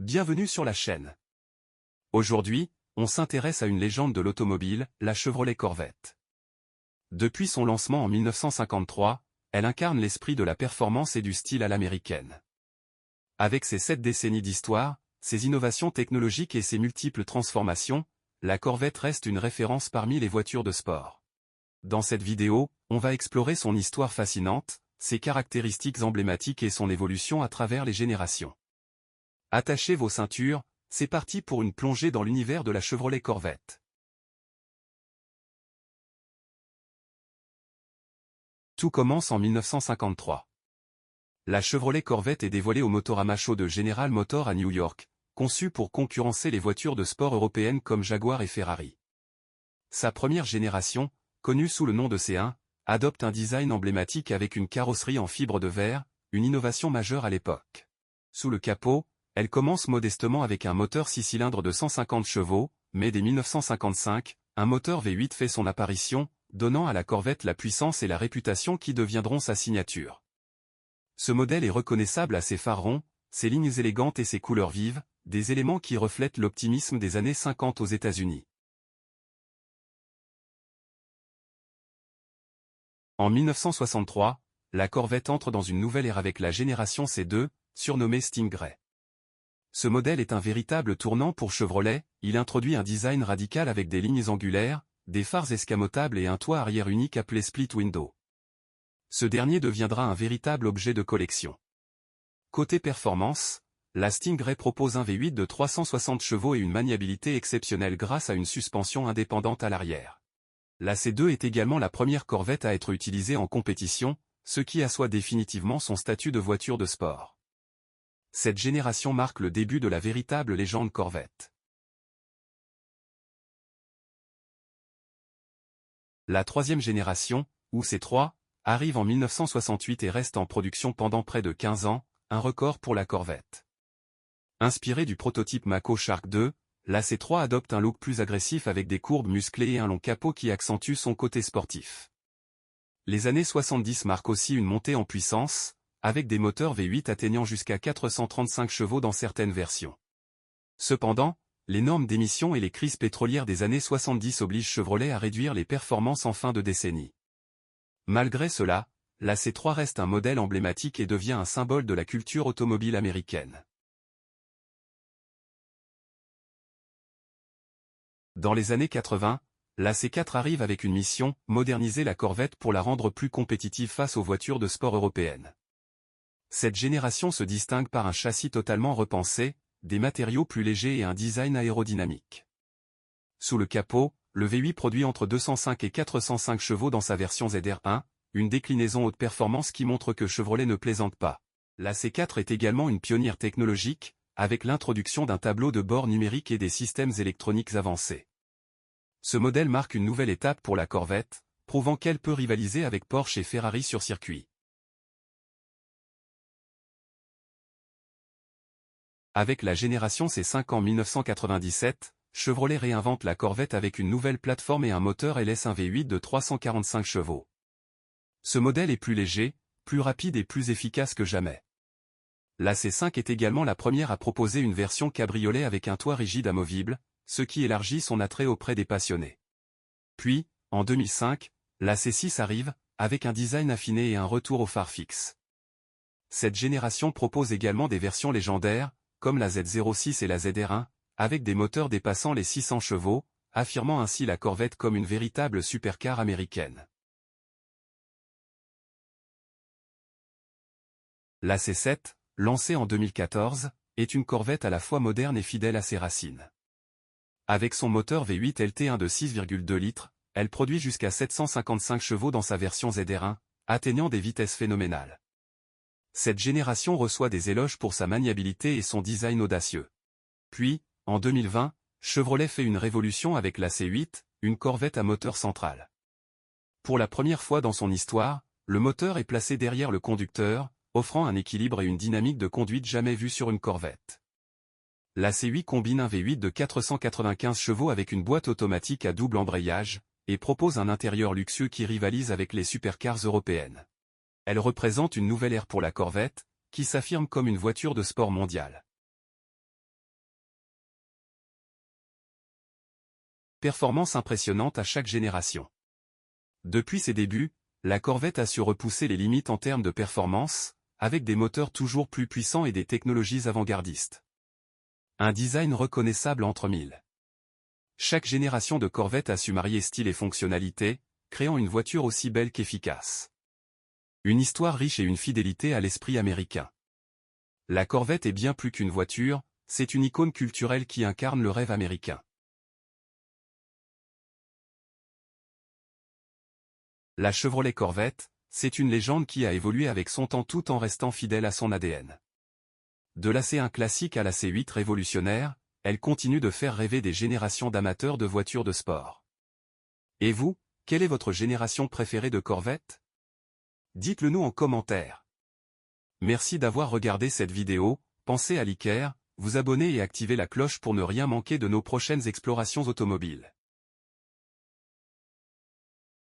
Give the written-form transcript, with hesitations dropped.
Bienvenue sur la chaîne. Aujourd'hui, on s'intéresse à une légende de l'automobile, la Chevrolet Corvette. Depuis son lancement en 1953, elle incarne l'esprit de la performance et du style à l'américaine. Avec ses 7 décennies d'histoire, ses innovations technologiques et ses multiples transformations, la Corvette reste une référence parmi les voitures de sport. Dans cette vidéo, on va explorer son histoire fascinante, ses caractéristiques emblématiques et son évolution à travers les générations. Attachez vos ceintures, c'est parti pour une plongée dans l'univers de la Chevrolet Corvette. Tout commence en 1953. La Chevrolet Corvette est dévoilée au Motorama Show de General Motors à New York, conçue pour concurrencer les voitures de sport européennes comme Jaguar et Ferrari. Sa première génération, connue sous le nom de C1, adopte un design emblématique avec une carrosserie en fibre de verre, une innovation majeure à l'époque. Sous le capot, elle commence modestement avec un moteur 6 cylindres de 150 chevaux, mais dès 1955, un moteur V8 fait son apparition, donnant à la Corvette la puissance et la réputation qui deviendront sa signature. Ce modèle est reconnaissable à ses phares ronds, ses lignes élégantes et ses couleurs vives, des éléments qui reflètent l'optimisme des années 50 aux États-Unis. En 1963, la Corvette entre dans une nouvelle ère avec la génération C2, surnommée Stingray. Ce modèle est un véritable tournant pour Chevrolet, il introduit un design radical avec des lignes angulaires, des phares escamotables et un toit arrière unique appelé split window. Ce dernier deviendra un véritable objet de collection. Côté performance, la Stingray propose un V8 de 360 chevaux et une maniabilité exceptionnelle grâce à une suspension indépendante à l'arrière. La C2 est également la première Corvette à être utilisée en compétition, ce qui assoit définitivement son statut de voiture de sport. Cette génération marque le début de la véritable légende Corvette. La troisième génération, ou C3, arrive en 1968 et reste en production pendant près de 15 ans, un record pour la Corvette. Inspirée du prototype Mako Shark 2, la C3 adopte un look plus agressif avec des courbes musclées et un long capot qui accentue son côté sportif. Les années 70 marquent aussi une montée en puissance, avec des moteurs V8 atteignant jusqu'à 435 chevaux dans certaines versions. Cependant, les normes d'émission et les crises pétrolières des années 70 obligent Chevrolet à réduire les performances en fin de décennie. Malgré cela, la C3 reste un modèle emblématique et devient un symbole de la culture automobile américaine. Dans les années 80, la C4 arrive avec une mission, moderniser la Corvette pour la rendre plus compétitive face aux voitures de sport européennes. Cette génération se distingue par un châssis totalement repensé, des matériaux plus légers et un design aérodynamique. Sous le capot, le V8 produit entre 205 et 405 chevaux dans sa version ZR1, une déclinaison haute performance qui montre que Chevrolet ne plaisante pas. La C4 est également une pionnière technologique, avec l'introduction d'un tableau de bord numérique et des systèmes électroniques avancés. Ce modèle marque une nouvelle étape pour la Corvette, prouvant qu'elle peut rivaliser avec Porsche et Ferrari sur circuit. Avec la génération C5 en 1997, Chevrolet réinvente la Corvette avec une nouvelle plateforme et un moteur LS1 V8 de 345 chevaux. Ce modèle est plus léger, plus rapide et plus efficace que jamais. La C5 est également la première à proposer une version cabriolet avec un toit rigide amovible, ce qui élargit son attrait auprès des passionnés. Puis, en 2005, la C6 arrive, avec un design affiné et un retour aux phares fixes. Cette génération propose également des versions légendaires, comme la Z06 et la ZR1, avec des moteurs dépassant les 600 chevaux, affirmant ainsi la Corvette comme une véritable supercar américaine. La C7, lancée en 2014, est une Corvette à la fois moderne et fidèle à ses racines. Avec son moteur V8 LT1 de 6,2 litres, elle produit jusqu'à 755 chevaux dans sa version ZR1, atteignant des vitesses phénoménales. Cette génération reçoit des éloges pour sa maniabilité et son design audacieux. Puis, en 2020, Chevrolet fait une révolution avec la C8, une Corvette à moteur central. Pour la première fois dans son histoire, le moteur est placé derrière le conducteur, offrant un équilibre et une dynamique de conduite jamais vue sur une Corvette. La C8 combine un V8 de 495 chevaux avec une boîte automatique à double embrayage, et propose un intérieur luxueux qui rivalise avec les supercars européennes. Elle représente une nouvelle ère pour la Corvette, qui s'affirme comme une voiture de sport mondiale. performance impressionnante à chaque génération. Depuis ses débuts, la Corvette a su repousser les limites en termes de performance, avec des moteurs toujours plus puissants et des technologies avant-gardistes. Un design reconnaissable entre mille. Chaque génération de Corvette a su marier style et fonctionnalité, créant une voiture aussi belle qu'efficace. Une histoire riche et une fidélité à l'esprit américain. La Corvette est bien plus qu'une voiture, c'est une icône culturelle qui incarne le rêve américain. La Chevrolet Corvette, c'est une légende qui a évolué avec son temps tout en restant fidèle à son ADN. De la C1 classique à la C8 révolutionnaire, elle continue de faire rêver des générations d'amateurs de voitures de sport. Et vous, quelle est votre génération préférée de Corvette? Dites-le nous en commentaire. Merci d'avoir regardé cette vidéo, pensez à liker, vous abonner et activer la cloche pour ne rien manquer de nos prochaines explorations automobiles.